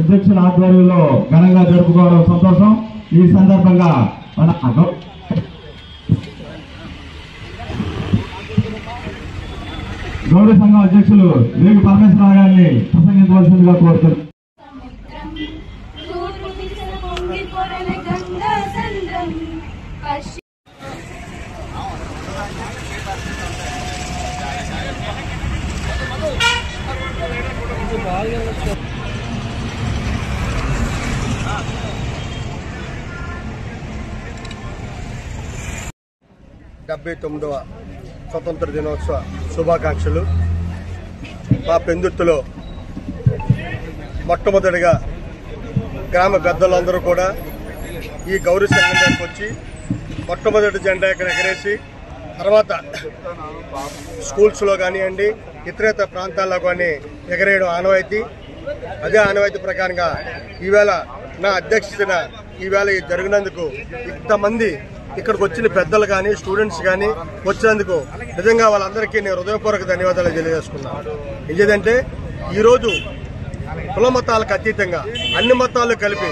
అధ్యక్షుల ఆధ్వర్యంలో ఘనంగా జరుపుకోవడం సంతోషం. ఈ సందర్భంగా మన గౌరవ సంఘం అధ్యక్షులు రేగు పరమేశ్వరరావు గారిని ప్రసంగించవలసిందిగా కోరుతున్నారు. 79వ స్వతంత్ర దినోత్సవ శుభాకాంక్షలు. మా పెందుర్తిలో మొట్టమొదటిగా గ్రామ పెద్దలందరూ కూడా ఈ గౌరీ సంఘం దగ్గరికి వచ్చి మొట్టమొదటి జెండా ఇక్కడ ఎగరేసి తర్వాత స్కూల్స్లో కానివ్వండి ఇతరేతర ప్రాంతాల్లో కానీ ఎగరేయడం ఆనవాయితీ. అదే ఆనవాయితీ ప్రకారంగా ఈవేళ నా అధ్యక్షతన ఈవేళ జరిగినందుకు ఇంతమంది ఇక్కడికి వచ్చిన పెద్దలు కానీ స్టూడెంట్స్ కానీ వచ్చినందుకు నిజంగా వాళ్ళందరికీ నేను హృదయపూర్వక ధన్యవాదాలు తెలియజేసుకున్నాను. ఎందుకంటే ఈరోజు కుల మతాలకు అతీతంగా అన్ని మతాలు కలిపి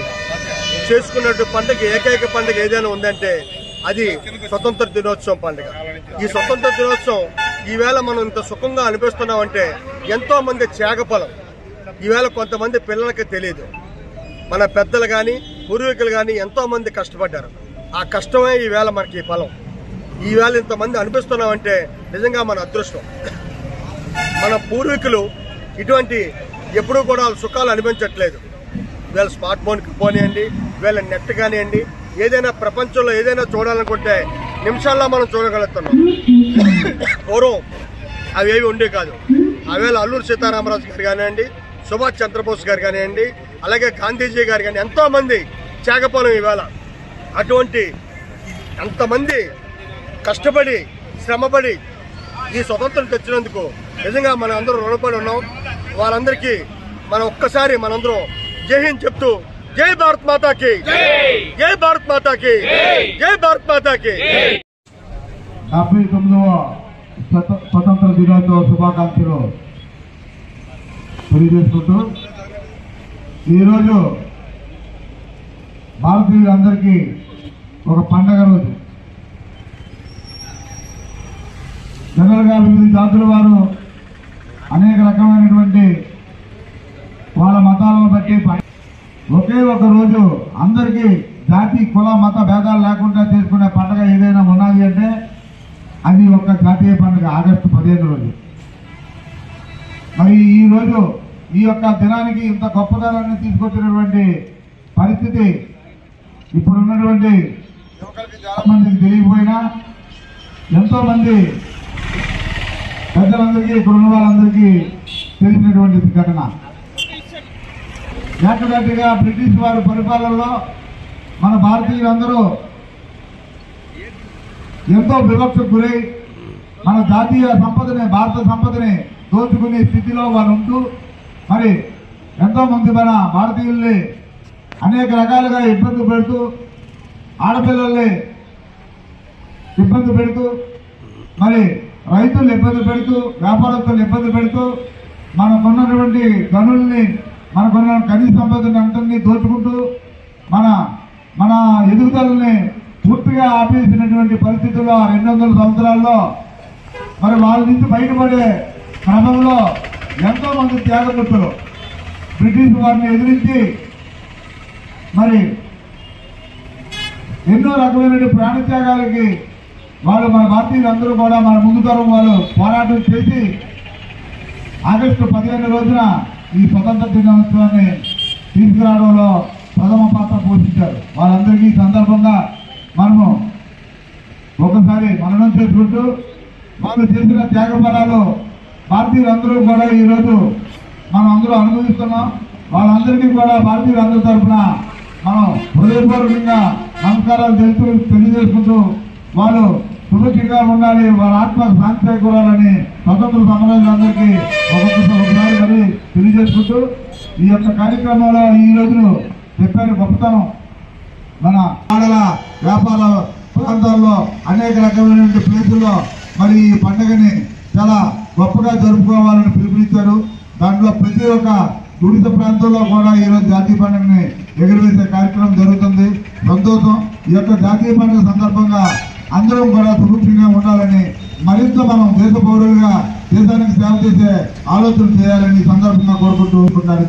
చేసుకున్నట్టు పండుగ ఏకైక పండుగ ఏదైనా ఉందంటే అది స్వతంత్ర దినోత్సవం పండుగ. ఈ స్వతంత్ర దినోత్సవం ఈవేళ మనం ఇంత సుఖంగా అనిపిస్తున్నామంటే ఎంతో మంది త్యాగఫలం. ఈవేళ కొంతమంది పిల్లలకి తెలియదు, మన పెద్దలు కానీ పూర్వీకులు కానీ ఎంతో మంది కష్టపడ్డారు. ఆ కష్టమే ఈవేళ మనకి ఫలం. ఈవేళ ఇంతమంది అనిపిస్తున్నామంటే నిజంగా మన అదృష్టం. మన పూర్వీకులు ఇటువంటి ఎప్పుడూ కూడా సుఖాలు అనిపించట్లేదు. వీళ్ళ స్మార్ట్ ఫోన్ పోనీయండి, వీళ్ళ నెట్ కానివ్వండి, ఏదైనా ప్రపంచంలో ఏదైనా చూడాలనుకుంటే నిమిషాల్లో మనం చూడగలుగుతున్నాం. పూర్వం అవేవి ఉండే కాదు. ఆవేళ అల్లూరు సీతారామరాజు గారు కానివ్వండి, సుభాష్ చంద్రబోస్ గారు కానివ్వండి, అలాగే గాంధీజీ గారు కానీ ఎంతో మంది త్యాగఫలం ఈవేళ. అటువంటి అంతమంది కష్టపడి శ్రమపడి ఈ స్వతంత్రం తెచ్చినందుకు నిజంగా మనం అందరూ రుణపడి ఉన్నాం. వాళ్ళందరికీ మనం ఒక్కసారి మనందరం జై హింద్ చెప్తూ జై భారత్ మాతాకి, జై భారత్ మాతాకి, జై భారత్ మాతాకి. 79వ స్వతంత్ర దినోత్సవ శుభాకాంక్షలు తెలియజేసుకుంటూ ఈరోజు భారతీయులందరికీ ఒక పండగ రోజు. జనరల్గా వివిధ జాతుల వారు అనేక రకమైనటువంటి వాళ్ళ మతాలను బట్టి ఒకే ఒక రోజు అందరికీ జాతి కుల మత భేదాలు లేకుండా చేసుకునే పండుగ ఏదైనా ఉన్నది అంటే అది ఒక జాతీయ పండుగ ఆగస్టు 15 రోజు. మరి ఈ రోజు ఈ యొక్క దినానికి ఇంత గొప్పదనాన్ని తీసుకొచ్చినటువంటి పరిస్థితి ఇప్పుడు ఉన్నటువంటి యువకులకి చాలా మందికి తెలియకపోయినా ఎంతో మంది పెద్దలందరికీ ఇక్కడ ఉన్న వాళ్ళందరికీ తెలిసినటువంటి ఘటన. ఏకదాటిగా బ్రిటిష్ వారి పరిపాలనలో మన భారతీయులందరూ ఎంతో వివక్షకు గురై మన జాతీయ సంపదని భారత సంపదని దోచుకునే స్థితిలో వాళ్ళు ఉంటూ మరి ఎంతో మంది మన భారతీయుల్ని అనేక రకాలుగా ఇబ్బంది పెడుతూ ఆడపిల్లల్ని ఇబ్బంది పెడుతూ మరి రైతులు ఇబ్బంది పెడుతూ వ్యాపారస్తులు ఇబ్బంది పెడుతూ మనకున్నటువంటి గనుల్ని మనకున్న ఖనిజ సంపదని అంతని దోచుకుంటూ మన ఎదుగుదలని పూర్తిగా ఆపేసినటువంటి పరిస్థితుల్లో 200 సంవత్సరాల్లో మరి వాళ్ళ నుంచి బయటపడే క్రమంలో ఎంతో మంది త్యాగమూర్తులు బ్రిటిష్ వారిని ఎదిరించి మరి ఎన్నో రకమైన ప్రాణత్యాగాలకి వాళ్ళు మన భారతీయులందరూ కూడా మన ముందు తరం వాళ్ళు పోరాటం చేసి ఆగస్టు 15 రోజున ఈ స్వతంత్ర దినోత్సవాన్ని తీసుకురావడంలో ప్రథమ పాత్ర పోషించారు. వాళ్ళందరికీ ఈ సందర్భంగా మనము ఒకసారి మననం చేసుకుంటూ వాళ్ళు చేసిన త్యాగ ఫలాలు భారతీయులందరూ కూడా ఈరోజు మనం అందరూ అనుభవిస్తున్నాం. వాళ్ళందరికీ కూడా భారతీయులందరి తరఫున మనం హృదయపూర్వకంగా నమస్కారాలు తెలియజేసుకుంటూ వాళ్ళు సురక్షితంగా ఉండాలి, వాళ్ళ ఆత్మ శాంతి చేకూరాలని స్వతంత్ర సమరయోధులందరికీ ఒకసారి మరి తెలియజేసుకుంటూ ఈ యొక్క కార్యక్రమంలో ఈ రోజు చెప్పారు గొప్పతనం. మన ఆడల వ్యాపార ప్రాంతాల్లో అనేక రకమైనటువంటి ప్లేసుల్లో మరి ఈ పండుగని చాలా గొప్పగా జరుపుకోవాలని పిలుపునిచ్చారు. దాంట్లో ప్రతి ఒక్క తుడిత ప్రాంతంలో కూడా ఈరోజు జాతీయ పండుగని ఎగురవేసే కార్యక్రమం జరుగుతుంది. సంతోషం. ఈ యొక్క జాతీయ పండుగ సందర్భంగా అందరం కూడా సురక్షితంగా ఉండాలని, మరింత మనం దేశ పౌరులుగా దేశానికి సేవ చేసే ఆలోచన చేయాలని సందర్భంగా కోరుకుంటూ ఉంటున్నారు.